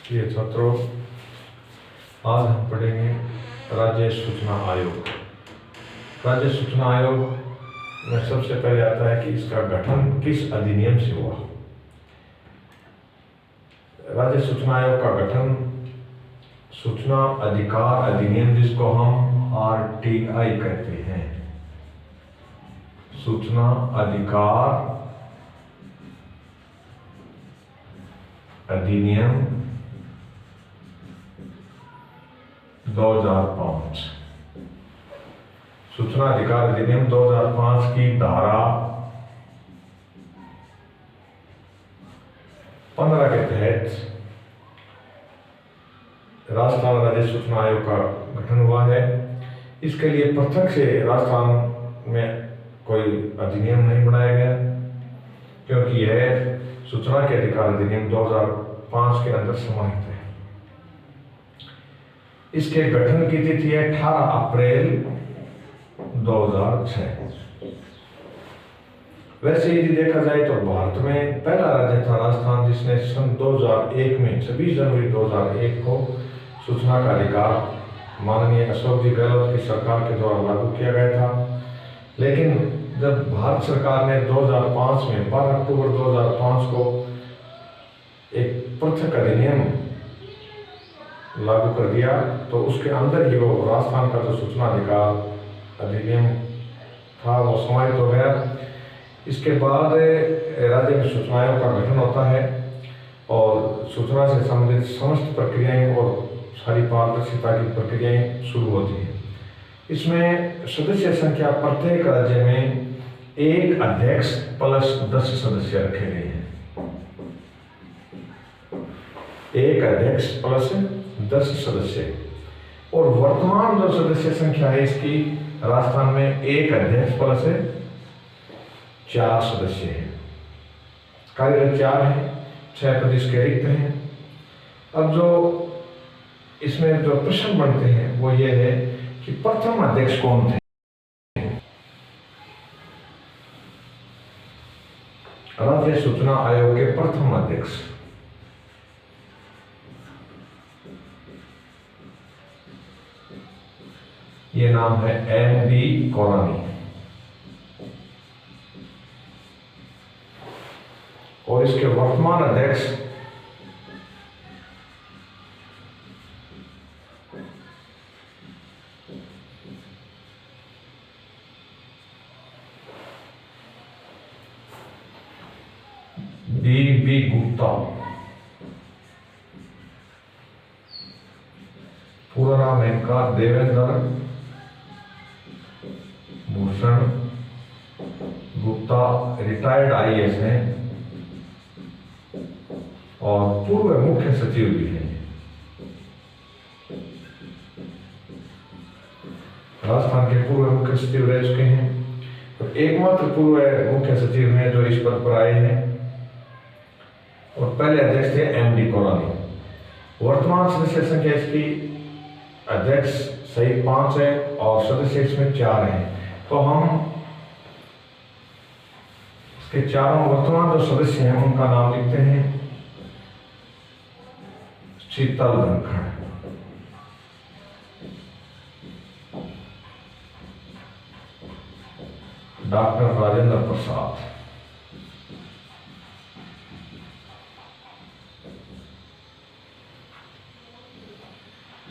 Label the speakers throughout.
Speaker 1: प्रिय छात्रों, आज हम पढ़ेंगे राज्य सूचना आयोग। राज्य सूचना आयोग में सबसे पहले आता है कि इसका गठन किस अधिनियम से हुआ। राज्य सूचना आयोग का गठन सूचना अधिकार अधिनियम, जिसको हम आरटीआई कहते हैं, सूचना अधिकार अधिनियम 2005, सूचना अधिकार अधिनियम 2005 की धारा 15 के तहत राजस्थान राज्य सूचना आयोग का गठन हुआ है। इसके लिए पृथक से राजस्थान में कोई अधिनियम नहीं बनाया गया, क्योंकि यह सूचना के अधिकार अधिनियम 2005 के अंदर समाहित है। इसके गठन की तिथि है 18 अप्रैल 2006। वैसे यदि देखा जाए तो भारत में पहला राज्य था राजस्थान, जिसने सन 2001 में 26 जनवरी 2001 को सूचना का अधिकार माननीय अशोक जी गहलोत की सरकार के द्वारा लागू किया गया था। लेकिन जब भारत सरकार ने 2005 में 12 अक्टूबर 2005 को एक पृथक अधिनियम लागू कर दिया, तो उसके अंदर ही वो राजस्थान का जो सूचना अधिकार अधिनियम था वो समाहित हो गया। इसके बाद राज्य में सूचना आयोग का गठन होता है और सूचना से संबंधित समस्त प्रक्रियाएं और सारी पारदर्शिता की प्रक्रियाएं शुरू होती हैं। इसमें सदस्य संख्या प्रत्येक राज्य में एक अध्यक्ष प्लस 10 सदस्य रखे गए हैं। एक अध्यक्ष प्लस 10 सदस्य। और वर्तमान जो सदस्य संख्या है इसकी राजस्थान में एक अध्यक्ष प्लस 4 सदस्य हैं। कार्यरत 4 हैं, 6 पद इसके रिक्त हैं। अब जो इसमें जो प्रश्न बनते हैं वो ये है कि प्रथम अध्यक्ष कौन थे। राज्य सूचना आयोग के प्रथम अध्यक्ष ये नाम है एम.डी. कोरानी, और इसके वर्तमान अध्यक्ष डी.बी. गुप्ता। पूरा नाम है इनका देवेंद्र भूषण गुप्ता। रिटायर्ड आईएएस हैं और पूर्व मुख्य सचिव भी हैं। राजस्थान के पूर्व मुख्य सचिव रह चुके हैं और एकमात्र पूर्व मुख्य सचिव हैं जो इस पद पर आए हैं। और पहले अध्यक्ष थे एम.डी. कोरानी। वर्तमान सदस्य संख्या इसकी अध्यक्ष सहित 5 है और सदस्य इसमें 4 हैं। तो हम इसके चारों वर्तमान जो सदस्य हैं उनका नाम लिखते हैं। शीतल धनखड़, डॉक्टर राजेंद्र प्रसाद,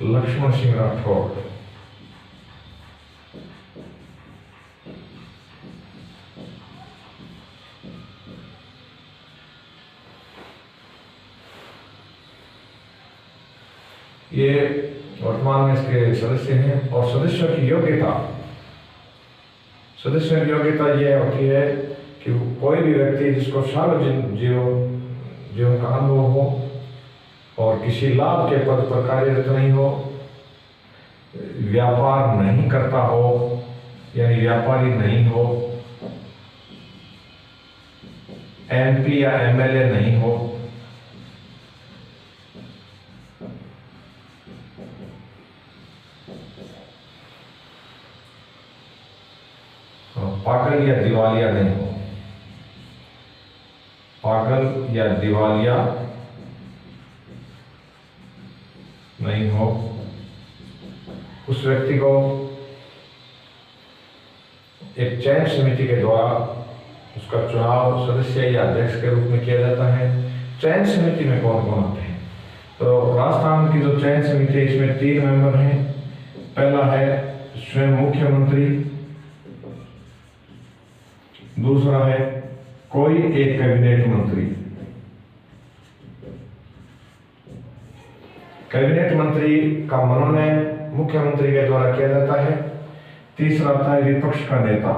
Speaker 1: लक्ष्मण सिंह राठौड़, ये वर्तमान में इसके सदस्य हैं। और सदस्यों की योग्यता यह होती है कि कोई भी व्यक्ति जिसको सार्वजनिक जीवन का अनुभव हो और किसी लाभ के पद पर कार्यरत नहीं हो, व्यापार नहीं करता हो यानी व्यापारी नहीं हो, एमपी या एमएलए नहीं हो, पागल या दिवालिया नहीं हो। पागल या दिवालिया नहीं हो, उस व्यक्ति को एक चयन समिति के द्वारा उसका चुनाव सदस्य या अध्यक्ष के रूप में किया जाता है। चयन समिति में कौन कौन आते हैं? तो राजस्थान की जो चयन समिति है इसमें 3 मेंबर हैं। पहला है स्वयं मुख्यमंत्री, दूसरा है कोई एक कैबिनेट मंत्री, कैबिनेट मंत्री का मनोनयन मुख्यमंत्री के द्वारा किया जाता है। तीसरा आता है विपक्ष का नेता।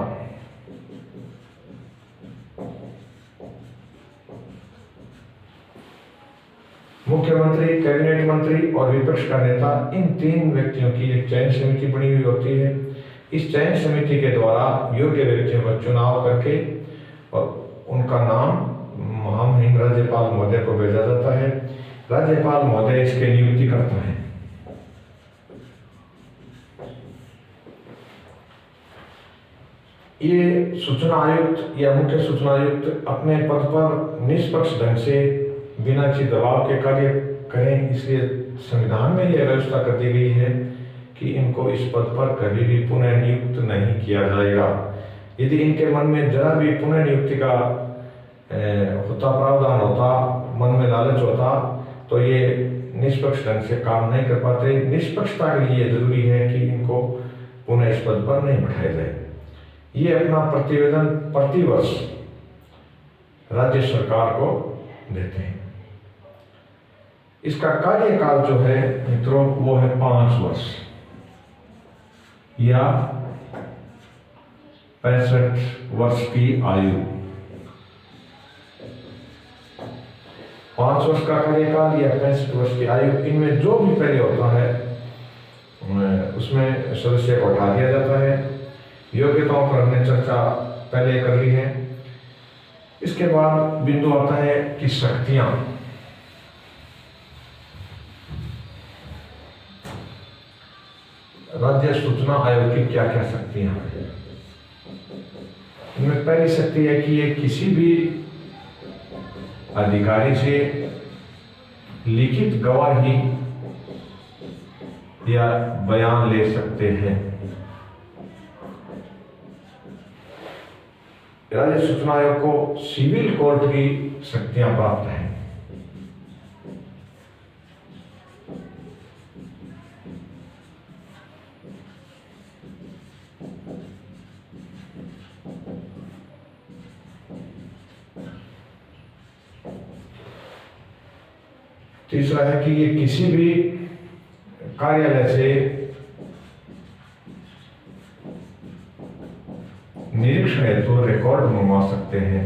Speaker 1: मुख्यमंत्री, कैबिनेट मंत्री और विपक्ष का नेता, इन 3 व्यक्तियों की एक चयन समिति बनी हुई होती है। इस चयन समिति के द्वारा योग्य व्यक्तियों का चुनाव करके और उनका नाम महामहिम राज्यपाल महोदय को भेजा जाता है। राज्यपाल महोदय इसके नियुक्ति करता है। ये सूचना आयुक्त या मुख्य सूचना आयुक्त अपने पद पर निष्पक्ष ढंग से बिना किसी दबाव के कार्य करें, इसलिए संविधान में यह व्यवस्था कर दी गई है कि इनको इस पद पर कभी भी पुनः नियुक्त नहीं किया जाएगा। यदि इनके मन में जरा भी पुनः नियुक्ति का होता, प्रावधान होता, मन में लालच होता, तो ये निष्पक्ष ढंग से काम नहीं कर पाते। निष्पक्षता के लिए जरूरी है कि इनको पुनः इस पद पर नहीं बैठाया जाए। ये अपना प्रतिवेदन प्रतिवर्ष राज्य सरकार को देते हैं। इसका कार्यकाल जो है मित्रों वो है 5 वर्ष या 65 वर्ष की आयु। 5 वर्ष का कार्यकाल या 65 वर्ष की आयु, इनमें जो भी पहले होता है उसमें सदस्य को हटा दिया जाता है। योग्यताओं पर हमने चर्चा पहले कर ली है। इसके बाद बिंदु आता है कि शक्तियां। राज्य सूचना आयोग की क्या क्या शक्तियां हैं? इनमें पहली शक्ति है कि ये किसी भी अधिकारी से लिखित गवाही या बयान ले सकते हैं। राज्य सूचना आयोग को सिविल कोर्ट की शक्तियां प्राप्त हैं। तीसरा है कि ये किसी भी कार्यालय से निरीक्षण हेतु रिकॉर्ड मंगवा सकते हैं।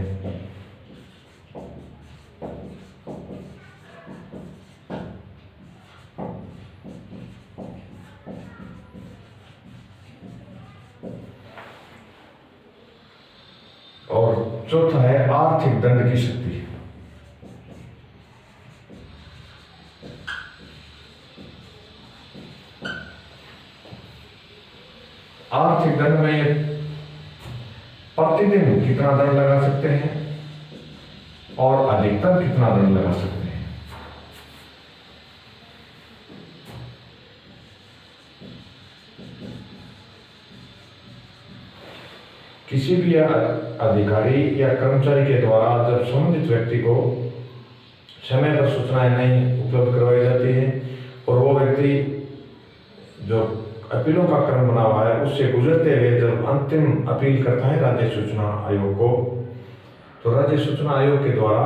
Speaker 1: और चौथा है आर्थिक दंड की शक्ति। आर्थिक दंड में प्रतिदिन कितना दंड लगा सकते हैं और अधिकतम कितना दंड लगा सकते हैं। किसी भी अधिकारी या कर्मचारी के द्वारा जब संबंधित व्यक्ति को समय पर सूचनाएं नहीं उपलब्ध करवाई जाती हैं और वो व्यक्ति जो अपीलों का क्रम बना हुआ है उससे गुजरते हुए जब अंतिम अपील करता है राज्य सूचना आयोग को, तो राज्य सूचना आयोग के द्वारा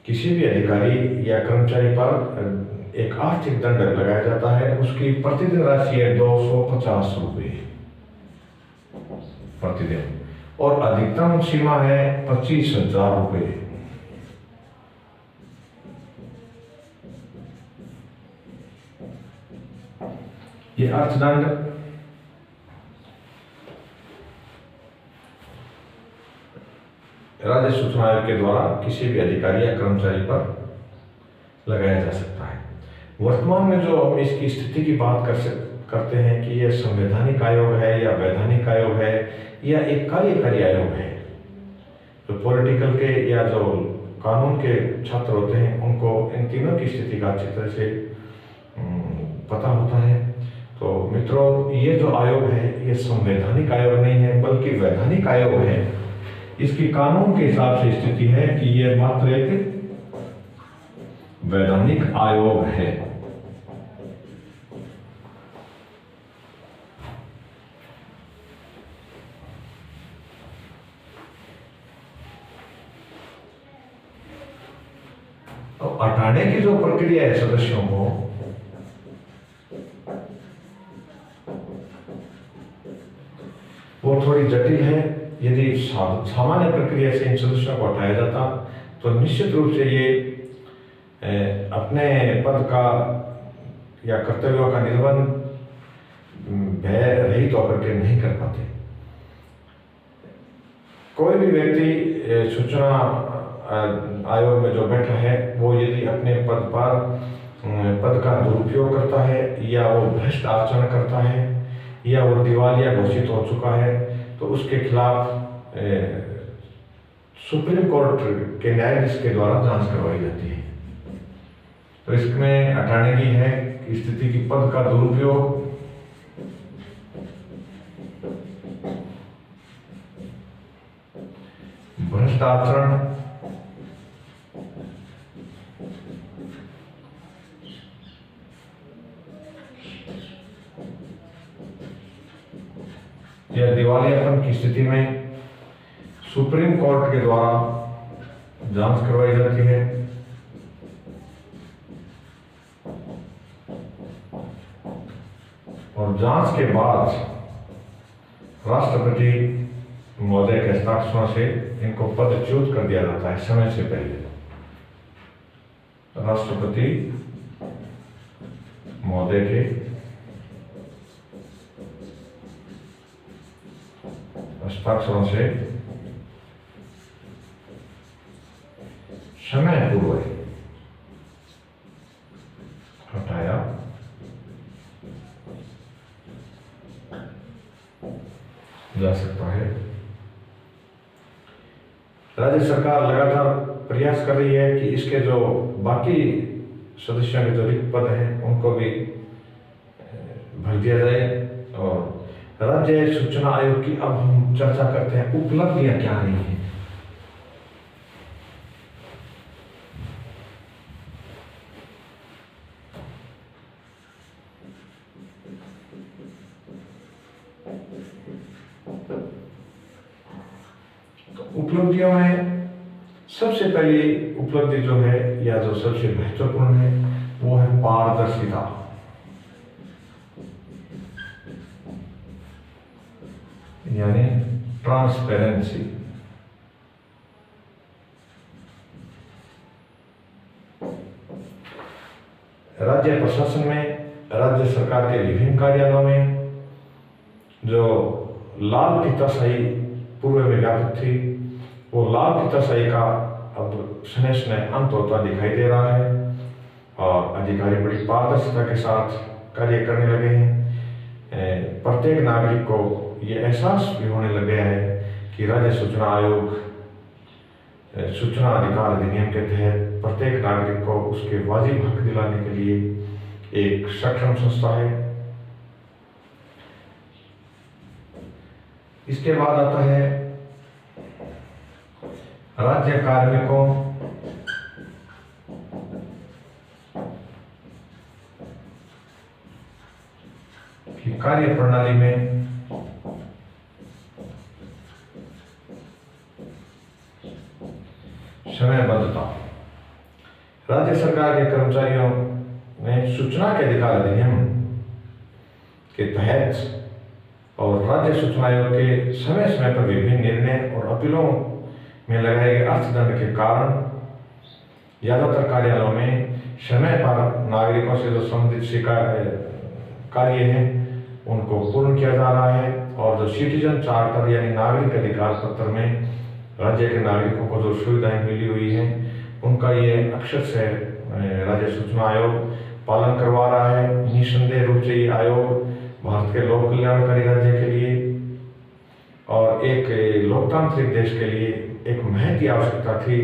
Speaker 1: किसी भी अधिकारी या कर्मचारी पर एक आर्थिक दंड लगाया जाता है। उसकी प्रतिदिन राशि है 250 रुपये प्रतिदिन और अधिकतम सीमा है 25,000 रुपये। ये अर्थदंड राज्य सूचना आयोग के द्वारा किसी भी अधिकारी या कर्मचारी पर लगाया जा सकता है। वर्तमान में जो हम इसकी स्थिति की बात करते हैं कि यह संवैधानिक आयोग है या वैधानिक आयोग है या एक कार्यकारी आयोग है, जो पॉलिटिकल के या जो कानून के छात्र होते हैं उनको इन तीनों की स्थिति का अच्छी तरह से पता होता है। तो मित्रों, ये जो आयोग है ये संवैधानिक आयोग नहीं है बल्कि वैधानिक आयोग है। इसकी कानून के हिसाब से स्थिति है कि ये मात्र एक वैधानिक आयोग है। तो हटाने की जो प्रक्रिया है सदस्यों को, वो थोड़ी जटिल है। यदि सामान्य प्रक्रिया से इन सदस्यों को हटाया जाता तो निश्चित रूप से ये अपने पद का या कर्तव्यों का निर्वहन भय रहित होकर के नहीं कर पाते। कोई भी व्यक्ति सूचना आयोग में जो बैठा है वो यदि अपने पद का दुरुपयोग करता है या वो भ्रष्ट आचरण करता है या वो दिवालिया घोषित हो चुका है तो उसके खिलाफ सुप्रीम कोर्ट के न्यायाधीश के द्वारा जांच करवाई जाती है। तो इसमें हटाने की है स्थिति की पद का दुरुपयोग, भ्रष्ट आचरण, या दिवालियापन की स्थिति में सुप्रीम कोर्ट के द्वारा जांच करवाई जाती है। और जांच के बाद राष्ट्रपति महोदय के हस्ताक्षरों से इनको पदच्युत कर दिया जाता है समय से पहले। राष्ट्रपति महोदय के हस्ताक्षरों से समय पूर्व हटाया जा सकता है। राज्य सरकार लगातार प्रयास कर रही है कि इसके जो बाकी सदस्यों के जो रिक्त पद हैं उनको भी भर दिया जाए। और राज्य सूचना आयोग की अब हम चर्चा करते हैं उपलब्धियां क्या रही हैं। तो उपलब्धियों में सबसे पहली उपलब्धि जो है या जो सबसे महत्वपूर्ण है वो है पारदर्शिता। यानी ट्रांसपेरेंसी। राज्य प्रशासन में, राज्य सरकार के विभिन्न कार्यालयों में जो लाल फीताशाही पूर्व में व्यापक थी, वो लाल फीताशाही का अब स्नेह स्नेह अंत होता दिखाई दे रहा है और अधिकारी बड़ी पारदर्शिता के साथ कार्य करने लगे हैं। प्रत्येक नागरिक को ये एहसास भी होने लग गया है कि राज्य सूचना आयोग सूचना अधिकार अधिनियम के तहत प्रत्येक नागरिक को उसके वाजिब हक दिलाने के लिए एक सक्षम संस्था है। इसके बाद आता है राज्य कार्मिकों की कार्य प्रणाली में समयबद्धता। राज्य सरकार के कर्मचारियों ने सूचना के अधिकार अधिनियम के तहत और राज्य सूचना आयोग के समय समय पर विभिन्न निर्णय और अपीलों में लगाए गए अर्थदंड के कारण ज्यादातर कार्यालयों में समय पर नागरिकों से जो संबंधित कार्य हैं उनको पूर्ण किया जा रहा है। और जो सिटीजन चार्टर यानी नागरिक अधिकार पत्र में राज्य के नागरिकों को जो सुविधाएं मिली हुई हैं उनका ये अक्षर से राज्य सूचना आयोग पालन करवा रहा है। निसंदेह रूप से ये आयोग भारत के लोक कल्याणकारी राज्य के लिए और एक लोकतांत्रिक देश के लिए एक महती आवश्यकता थी,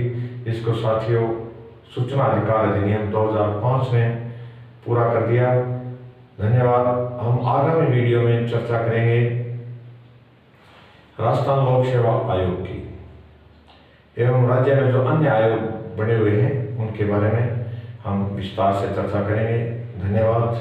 Speaker 1: जिसको साथियों सूचना अधिकार अधिनियम 2005 ने पूरा कर दिया। धन्यवाद। हम आगामी वीडियो में चर्चा करेंगे राजस्थान लोक सेवा आयोग की एवं राज्य में जो अन्य आयोग बने हुए हैं उनके बारे में हम विस्तार से चर्चा करेंगे। धन्यवाद।